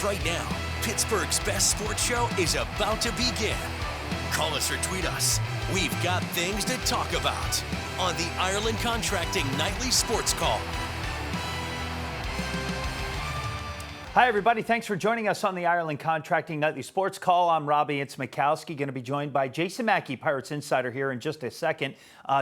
Right now, Pittsburgh's best sports show is about to begin. Call us or tweet us. We've got things to talk about on the Ireland Contracting Nightly Sports Call. Hi, everybody. Thanks for joining us on the Ireland Contracting Nightly Sports Call. I'm Robby Incmikoski, going to be joined by Jason Mackey, Pirates Insider, here in just a second.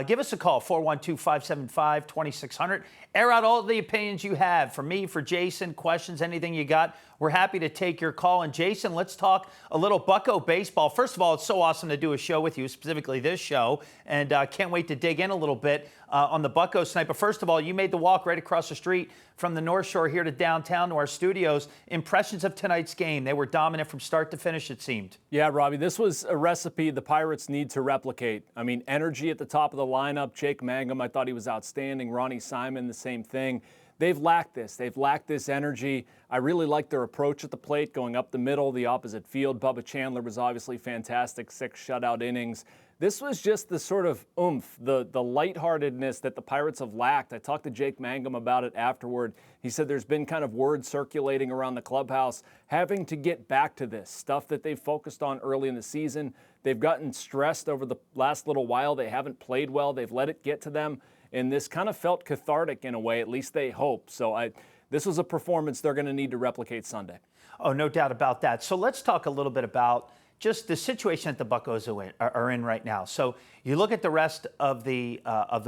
Give us a call, 412-575-2600. Air out all the opinions you have for me, for Jason, questions, anything you got. We're happy to take your call. And Jason, let's talk a little Bucco baseball. First of all, it's so awesome to do a show with you, specifically this show, and can't wait to dig in a little bit on the Buccos tonight. But first of all, you made the walk right across the street from the North Shore here to downtown to our studios. Impressions of tonight's game. They were dominant from start to finish, it seemed. Yeah, Robby, this was a recipe the Pirates need to replicate. I mean, energy at the top of the lineup. Jake Mangum, I thought he was outstanding. Ronnie Simon, the same thing. They've lacked this. They've lacked this energy. I really like their approach at the plate, going up the middle, the opposite field. Bubba Chandler was obviously fantastic, 6 shutout innings. This was just the sort of oomph, the lightheartedness that the Pirates have lacked. I talked to Jake Mangum about it afterward. He said there's been kind of word circulating around the clubhouse having to get back to this stuff that they've focused on early in the season. They've gotten stressed over the last little while. They haven't played well. They've let it get to them. And this kind of felt cathartic in a way, at least they hope. So this was a performance they're going to need to replicate Sunday. Oh, no doubt about that. So let's talk a little bit about just the situation that the Buccos are in right now. So you look at the rest of the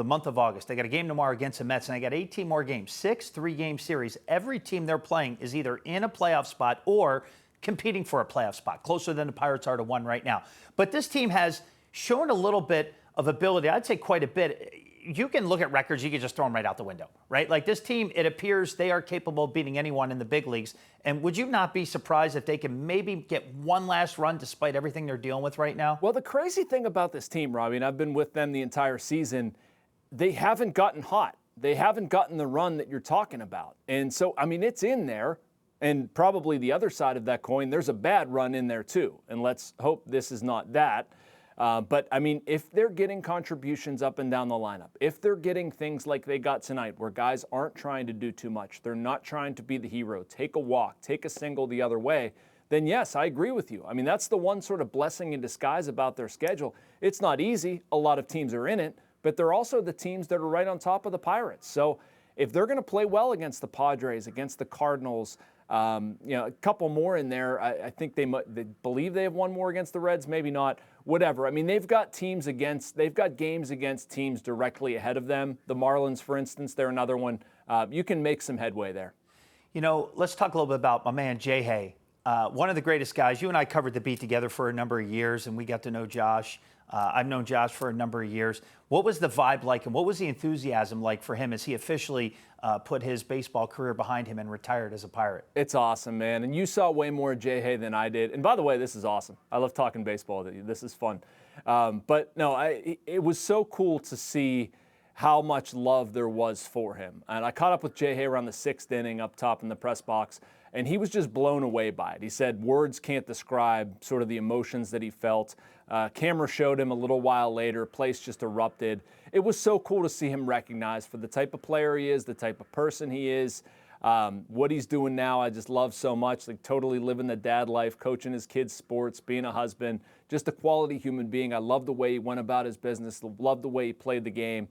month of August. They got a game tomorrow against the Mets, and they got 18 more games, 6 3-game series. Every team they're playing is either in a playoff spot or competing for a playoff spot, closer than the Pirates are to one right now. But this team has shown a little bit of ability, I'd say quite a bit. You can look at records, you can just throw them right out the window, right? Like this team, it appears they are capable of beating anyone in the big leagues. And would you not be surprised if they can maybe get one last run despite everything they're dealing with right now? Well, the crazy thing about this team, Robby, and I've been with them the entire season, they haven't gotten hot. They haven't gotten the run that you're talking about. And so, I mean, it's in there. And probably the other side of that coin, there's a bad run in there too. And let's hope this is not that. But, I mean, if they're getting contributions up and down the lineup, if they're getting things like they got tonight where guys aren't trying to do too much, they're not trying to be the hero, take a walk, take a single the other way, then yes, I agree with you. I mean, that's the one sort of blessing in disguise about their schedule. It's not easy. A lot of teams are in it, but they're also the teams that are right on top of the Pirates. So if they're going to play well against the Padres, against the Cardinals, a couple more in there. I think they believe they have one more against the Reds, maybe not. Whatever. I mean, they've got games against teams directly ahead of them. The Marlins, for instance, they're another one. You can make some headway there. You know, let's talk a little bit about my man Jay Hay. One of the greatest guys. You and I covered the beat together for a number of years, and we got to know Josh. I've known Josh for a number of years. What was the vibe like, and what was the enthusiasm like for him as he officially put his baseball career behind him and retired as a Pirate? It's awesome, man. And you saw way more of Jay Hay than I did. And by the way, this is awesome. I love talking baseball with you. This is fun. But no, it was so cool to see how much love there was for him. And I caught up with Jay Hay around the 6th inning up top in the press box, and he was just blown away by it. He said words can't describe sort of the emotions that he felt. Camera showed him a little while later. Place just erupted. It was so cool to see him recognized for the type of player he is, the type of person he is, what he's doing now. I just love so much, like totally living the dad life, coaching his kids' sports, being a husband, just a quality human being. I love the way he went about his business, love the way he played the game.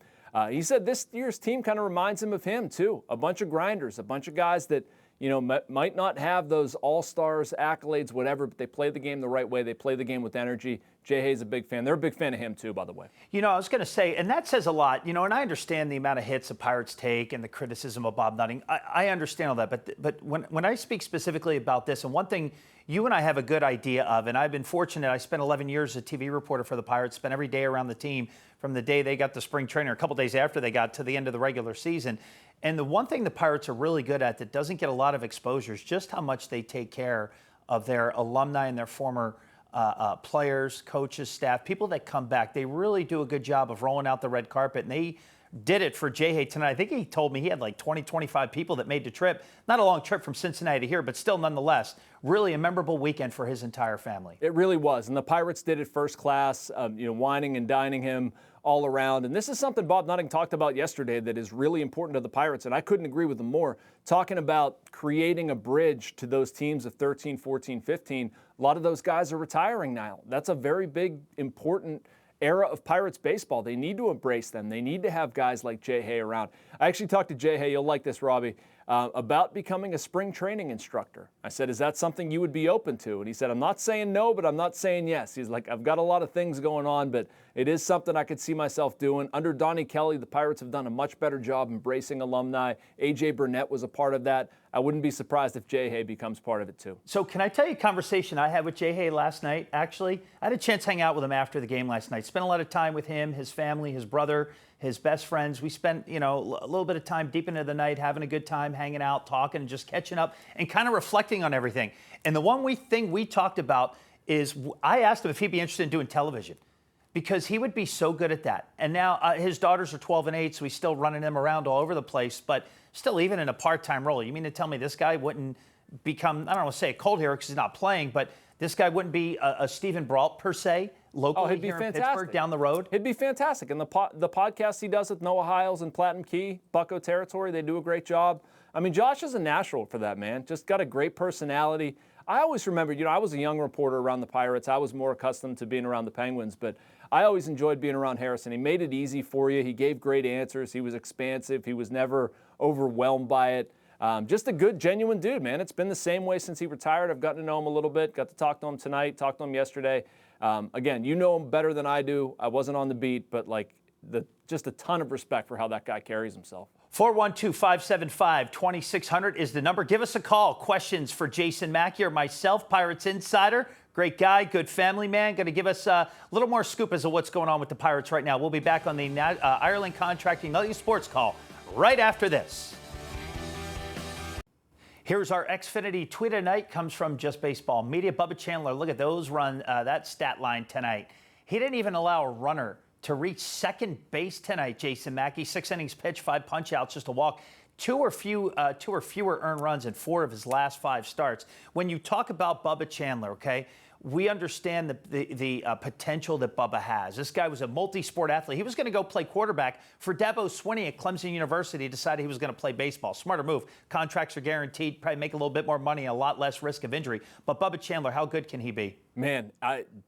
He said this year's team kind of reminds him of him, too. A bunch of grinders, a bunch of guys that, you know, might not have those all-stars, accolades, whatever, but they play the game the right way. They play the game with energy. Jay Hay's a big fan. They're a big fan of him, too, by the way. You know, I was going to say, and that says a lot, you know, and I understand the amount of hits the Pirates take and the criticism of Bob Nutting. I understand all that, but when I speak specifically about this, and one thing you and I have a good idea of, and I've been fortunate, I spent 11 years as a TV reporter for the Pirates, spent every day around the team from the day they got the spring training, or a couple days after they got to the end of the regular season. And the one thing the Pirates are really good at that doesn't get a lot of exposure is just how much they take care of their alumni and their former players, coaches, staff, people that come back. They really do a good job of rolling out the red carpet, and they did it for J-Hay tonight. I think he told me he had like 20, 25 people that made the trip. Not a long trip from Cincinnati to here, but still nonetheless, really a memorable weekend for his entire family. It really was. And the Pirates did it first class, wining and dining him all around. And this is something Bob Nutting talked about yesterday that is really important to the Pirates, and I couldn't agree with him more. Talking about creating a bridge to those teams of 13, 14, 15. A lot of those guys are retiring now. That's a very big, important era of Pirates baseball. They need to embrace them. They need to have guys like J-Hay around. I actually talked to J-Hay, you'll like this, Robby, about becoming a spring training instructor. I said, is that something you would be open to? And he said, I'm not saying no, but I'm not saying yes. He's like, I've got a lot of things going on, but it is something I could see myself doing. Under Donnie Kelly, the Pirates have done a much better job embracing alumni. A.J. Burnett was a part of that. I wouldn't be surprised if J-Hay becomes part of it too. So can I tell you a conversation I had with J-Hay last night, actually? I had a chance to hang out with him after the game last night. Spent a lot of time with him, his family, his brother, his best friends. We spent, a little bit of time deep into the night, having a good time, hanging out, talking, and just catching up and kind of reflecting on everything. And the one thing we talked about is I asked him if he'd be interested in doing television, because he would be so good at that. And now his daughters are 12 and 8, so he's still running them around all over the place, but still even in a part-time role. You mean to tell me this guy wouldn't become, I don't want to say a cold hero because he's not playing, but this guy wouldn't be a Stephen Brault per se, locally here in Pittsburgh down the road? He'd be fantastic. And the podcast he does with Noah Hiles and Platinum Key, Bucko territory, they do a great job. I mean, Josh is a natural for that, man. Just got a great personality. I always remember, I was a young reporter around the Pirates. I was more accustomed to being around the Penguins, but I always enjoyed being around Harrison. He made it easy for you. He gave great answers. He was expansive. He was never overwhelmed by it. Just a good, genuine dude, man. It's been the same way since he retired. I've gotten to know him a little bit. Got to talk to him tonight, talked to him yesterday. Again, you know him better than I do. I wasn't on the beat, but just a ton of respect for how that guy carries himself. 412-575-2600 is the number. Give us a call. Questions for Jason Mackey or myself, Pirates Insider. Great guy, good family man. Going to give us a little more scoop as to what's going on with the Pirates right now. We'll be back on the Ireland Contracting Nightly Sports Call right after this. Here's our Xfinity tweet of the night. Comes from Just Baseball Media. Bubba Chandler, look at those that stat line tonight. He didn't even allow a runner to reach second base tonight, Jason Mackey. 6 innings pitched, 5 punch-outs, just a walk. Two or fewer earned runs in 4 of his last 5 starts. When you talk about Bubba Chandler, okay, we understand the potential that Bubba has. This guy was a multi-sport athlete. He was going to go play quarterback for Dabo Swinney at Clemson University. He decided he was going to play baseball. Smarter move. Contracts are guaranteed. Probably make a little bit more money, a lot less risk of injury. But Bubba Chandler, how good can he be? Man,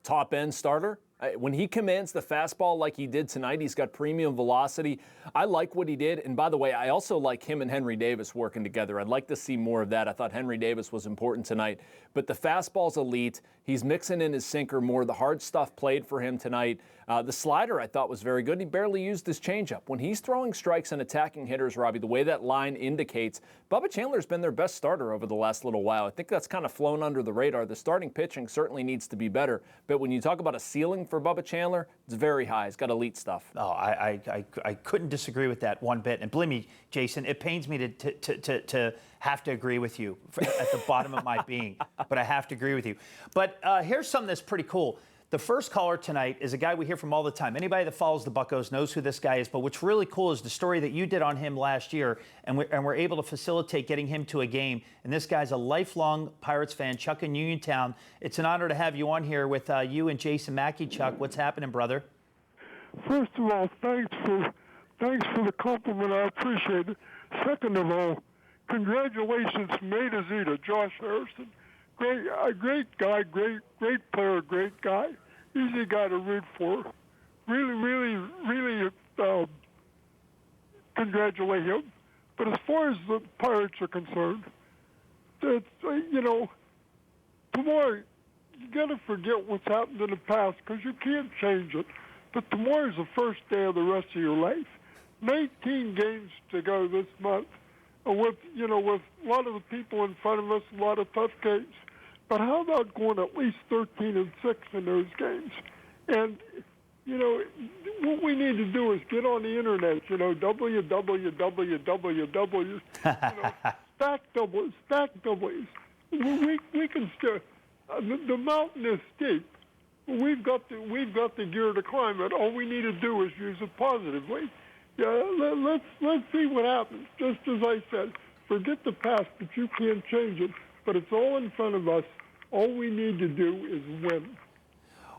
top-end starter. When he commands the fastball like he did tonight, he's got premium velocity. I like what he did. And by the way, I also like him and Henry Davis working together. I'd like to see more of that. I thought Henry Davis was important tonight. But the fastball's elite. He's mixing in his sinker more. The hard stuff played for him tonight. The slider I thought was very good. He barely used his changeup. When he's throwing strikes and attacking hitters, Robby, the way that line indicates, Bubba Chandler's been their best starter over the last little while. I think that's kind of flown under the radar. The starting pitching certainly needs to be better. But when you talk about a ceiling for Bubba Chandler, it's very high. He's got elite stuff. Oh, I couldn't disagree with that one bit. And believe me, Jason, it pains me to have to agree with you at the bottom of my being. But I have to agree with you. But here's something that's pretty cool. The first caller tonight is a guy we hear from all the time. Anybody that follows the Buccos knows who this guy is. But what's really cool is the story that you did on him last year, and we're able to facilitate getting him to a game. And this guy's a lifelong Pirates fan, Chuck in Uniontown. It's an honor to have you on here with you and Jason Mackey. Chuck, what's happening, brother? First of all, thanks for the compliment. I appreciate it. Second of all, congratulations from A to Z to Josh Harrison. Great guy, great player, great guy. Easy guy to root for. Really congratulate him. But as far as the Pirates are concerned, it's, tomorrow, you got to forget what's happened in the past because you can't change it. But tomorrow's the first day of the rest of your life. 19 games to go this month. With a lot of the people in front of us, a lot of tough games. But how about going at least 13-6 in those games? And, what we need to do is get on the internet, www, stack W's. We can still, the mountain is steep. We've got the gear to climb it. All we need to do is use it positively. let's see what happens. Just as I said, forget the past, but you can't change it. But it's all in front of us. All we need to do is win.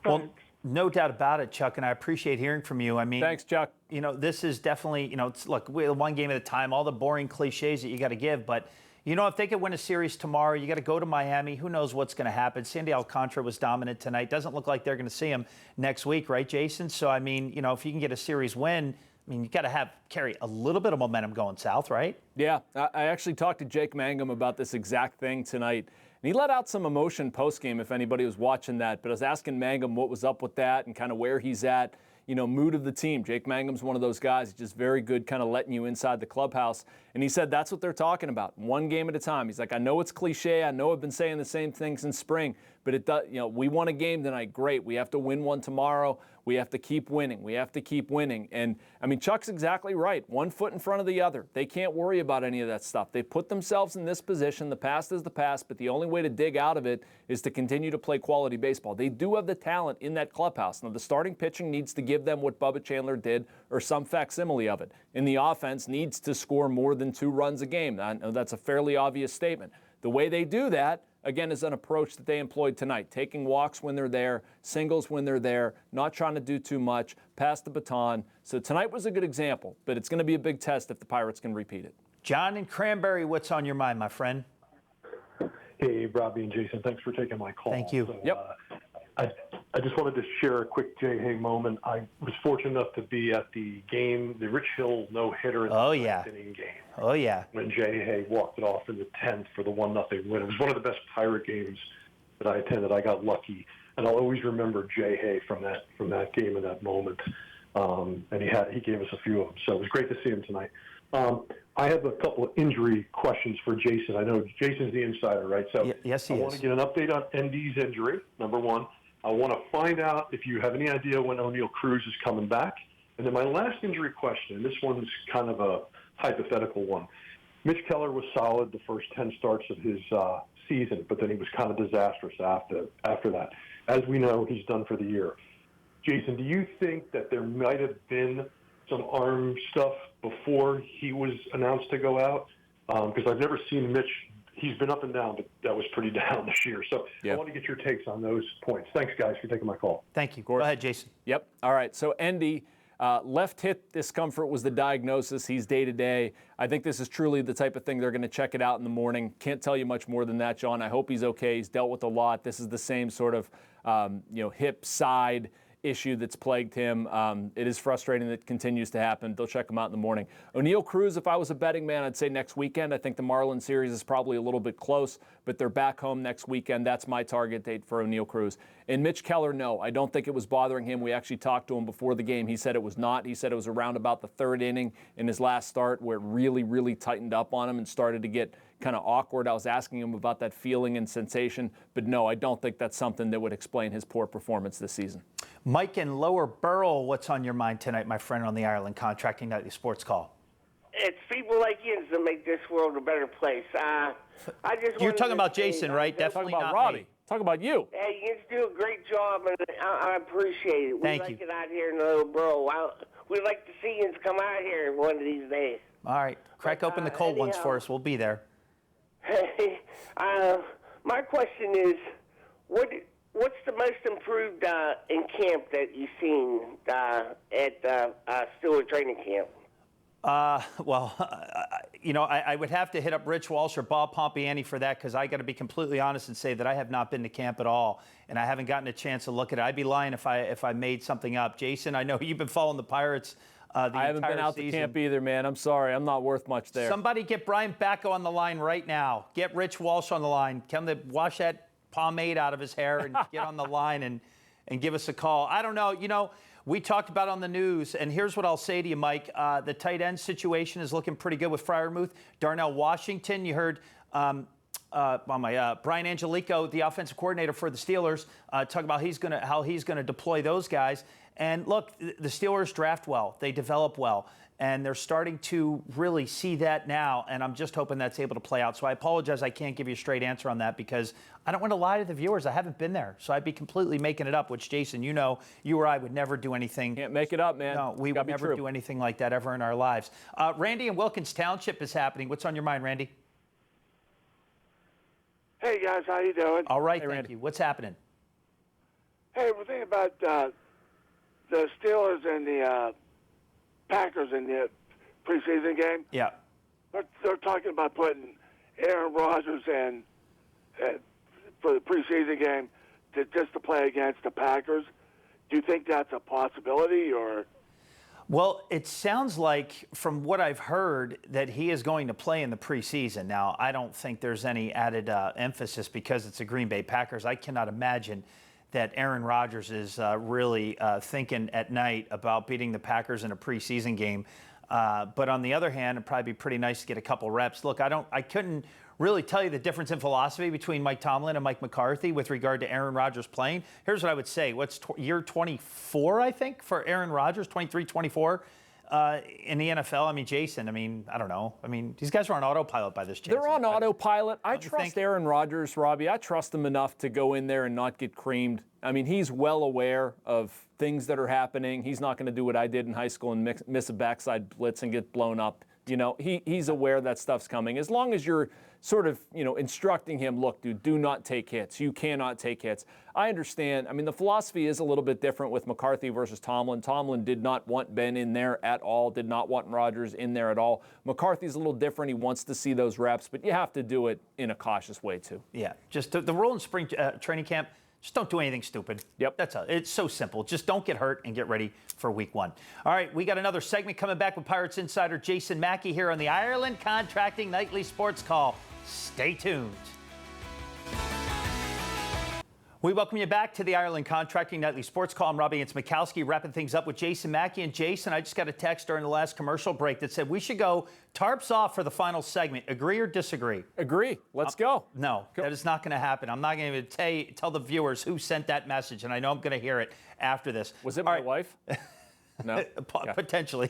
Well, no doubt about it, Chuck, and I appreciate hearing from you. I mean, thanks, Chuck. You know, this is definitely, look, we're one game at a time, all the boring cliches that you got to give, but if they could win a series tomorrow, you got to go to Miami. Who knows what's going to happen? Sandy Alcantara was dominant tonight. Doesn't look like they're going to see him next week, right, Jason? So, I mean, if you can get a series win, you got to carry a little bit of momentum going south, right? Yeah, I actually talked to Jake Mangum about this exact thing tonight. And he let out some emotion post-game if anybody was watching that. But I was asking Mangum what was up with that and kind of where he's at, mood of the team. Jake Mangum's one of those guys. He's just very good kind of letting you inside the clubhouse. And he said that's what they're talking about, one game at a time. He's like, I know it's cliche. I know I've been saying the same thing since spring. But it does, we won a game tonight. Great. We have to win one tomorrow. We have to keep winning. We have to keep winning. And, Chuck's exactly right. One foot in front of the other. They can't worry about any of that stuff. They put themselves in this position. The past is the past, but the only way to dig out of it is to continue to play quality baseball. They do have the talent in that clubhouse. Now, the starting pitching needs to give them what Bubba Chandler did or some facsimile of it. And the offense needs to score more than 2 runs a game. I know that's a fairly obvious statement. The way they do that, again, is an approach that they employed tonight, taking walks when they're there, singles when they're there, not trying to do too much, pass the baton. So tonight was a good example, but it's going to be a big test if the Pirates can repeat it. John in Cranberry, what's on your mind, my friend? Hey, Robby and Jason, thanks for taking my call. Thank you. So, Yep. I just wanted to share a quick Jay Hay moment. I was fortunate enough to be at the game, the Rich Hill no-hitter in the ninth inning game. Oh, yeah. When Jay Hay walked it off in the 10th for the 1-0 win. It was one of the best Pirate games that I attended. I got lucky, and I'll always remember Jay Hay from that game and that moment. And he gave us a few of them, so it was great to see him tonight. I have a couple of injury questions for Jason. I know Jason's the insider, right? So yes, he is. I want to get an update on ND's injury, number one. I want to find out if you have any idea when O'Neal Cruz is coming back. And then my last injury question, this one's kind of a hypothetical one. Mitch Keller was solid the first 10 starts of his season, but then he was kind of disastrous after that. As we know, he's done for the year. Jason, do you think that there might have been some arm stuff before he was announced to go out? Because I've never seen Mitch. He's been up and down, but that was pretty down this year. So I want to get your takes on those points. Thanks, guys, for taking my call. Thank you. Go ahead, Jason. Yep. All right. So, Endy, left hip discomfort was the diagnosis. He's day-to-day. I think this is truly the type of thing they're going to check it out in the morning. Can't tell you much more than that, John. I hope he's okay. He's dealt with a lot. This is the same sort of, hip side issue that's plagued him. It is frustrating that it continues to happen. They'll check him out in the morning. O'Neal Cruz, if I was a betting man, I'd say next weekend. I think the Marlins series is probably a little bit close, but they're back home next weekend. That's my target date for O'Neal Cruz. And Mitch Keller, no, I don't think it was bothering him. We actually talked to him before the game. He said it was not. He said it was around about the 3rd inning in his last start where it really, really tightened up on him and started to get kind of awkward. I was asking him about that feeling and sensation, but no, I don't think that's something that would explain his poor performance this season. Mike in Lower Burrell, what's on your mind tonight, my friend, on the Ireland Contracting Nightly Sports Call? It's people like you that make this world a better place. You're talking about Jason, right? Definitely talking about not Robby. me. Talk about you. Hey, you guys do a great job, and I appreciate it. Thank we you. like it out here in the Little Bro. We'd like to see you come out here one of these days. All right. Crack open the cold ones for us. We'll be there. Hey, my question is, what's the most improved in camp that you've seen at Stewart training camp? I would have to hit up Rich Walsh or Bob Pompiani for that, because I got to be completely honest and say that I have not been to camp at all, and I haven't gotten a chance to look at it. I'd be lying if I made something up. Jason, I know you've been following the Pirates I haven't been out to camp either, man. I'm sorry. I'm not worth much there. Somebody get Brian Bacco on the line right now. Get Rich Walsh on the line. Tell him to wash that pomade out of his hair and get on the line and give us a call. I don't know. We talked about it on the news, and here's what I'll say to you, Mike. The tight end situation is looking pretty good with Freiermuth. Darnell Washington, you heard Brian Angelico, the offensive coordinator for the Steelers, talk about how he's gonna deploy those guys. And look, the Steelers draft well. They develop well. And they're starting to really see that now, and I'm just hoping that's able to play out. So I apologize I can't give you a straight answer on that because I don't want to lie to the viewers. I haven't been there. So I'd be completely making it up, which, Jason, you know, you or I would never do anything. Can't make it up, man. No, we would never do anything like that ever in our lives. Randy in Wilkins Township is happening. What's on your mind, Randy? Hey, guys. How you doing? All right, Hey, thank Randy. you. What's happening? Hey, we're thinking about the Steelers and the Packers in the preseason game. Yeah. They're talking about putting Aaron Rodgers in for the preseason game just to play against the Packers. Do you think that's a possibility, or? Well, it sounds like, from what I've heard, that he is going to play in the preseason. Now, I don't think there's any added emphasis because it's the Green Bay Packers. I cannot imagine that Aaron Rodgers is really thinking at night about beating the Packers in a preseason game. But on the other hand, it'd probably be pretty nice to get a couple reps. Look, I couldn't really tell you the difference in philosophy between Mike Tomlin and Mike McCarthy with regard to Aaron Rodgers playing. Here's what I would say. What's year 24, I think, for Aaron Rodgers, 23, 24 in the NFL? I mean, Jason, I don't know. These guys are on autopilot by this chance. They're on autopilot. I Don't you trust think? Aaron Rodgers, Robbie. I trust him enough to go in there and not get creamed. He's well aware of things that are happening. He's not going to do what I did in high school and miss a backside blitz and get blown up. He's aware that stuff's coming. As long as you're sort of, instructing him, look, dude, do not take hits. You cannot take hits. I understand. The philosophy is a little bit different with McCarthy versus Tomlin. Tomlin did not want Ben in there at all, did not want Rodgers in there at all. McCarthy's a little different. He wants to see those reps, but you have to do it in a cautious way, too. Yeah, just the rule in spring training camp, just don't do anything stupid. Yep. That's all. It's so simple. Just don't get hurt and get ready for week one. All right, we got another segment coming back with Pirates insider Jason Mackey here on the Ireland Contracting Nightly Sports Call. Stay tuned. We welcome you back to the Ireland Contracting Nightly Sports Call. I'm Robby Incmikoski, wrapping things up with Jason Mackey. And Jason, I just got a text during the last commercial break that said we should go tarps off for the final segment. Agree or disagree? Agree. Let's go. No, that is not going to happen. I'm not going to tell the viewers who sent that message, and I know I'm going to hear it after this. Was it my wife? No? Potentially.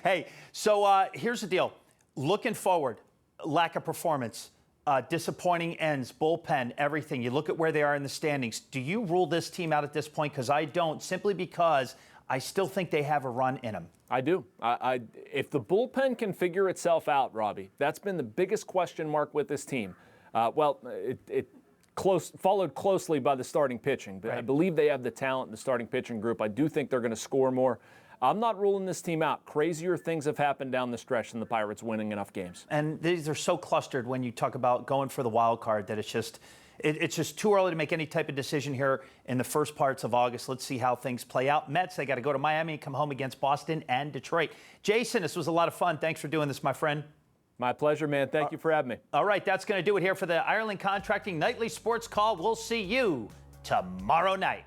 Hey, so here's the deal. Looking forward, lack of performance, disappointing ends, bullpen, everything. You look at where they are in the standings. Do you rule this team out at this point? Because I don't, simply because I still think they have a run in them. I do. If the bullpen can figure itself out, Robbie, that's been the biggest question mark with this team. Followed closely by the starting pitching. But right. I believe they have the talent in the starting pitching group. I do think they're going to score more. I'm not ruling this team out. Crazier things have happened down the stretch than the Pirates winning enough games. And these are so clustered when you talk about going for the wild card that it's just too early to make any type of decision here in the first parts of August. Let's see how things play out. Mets, they got to go to Miami and come home against Boston and Detroit. Jason, this was a lot of fun. Thanks for doing this, my friend. My pleasure, man. Thank you for having me. All right, that's going to do it here for the Ireland Contracting Nightly Sports Call. We'll see you tomorrow night.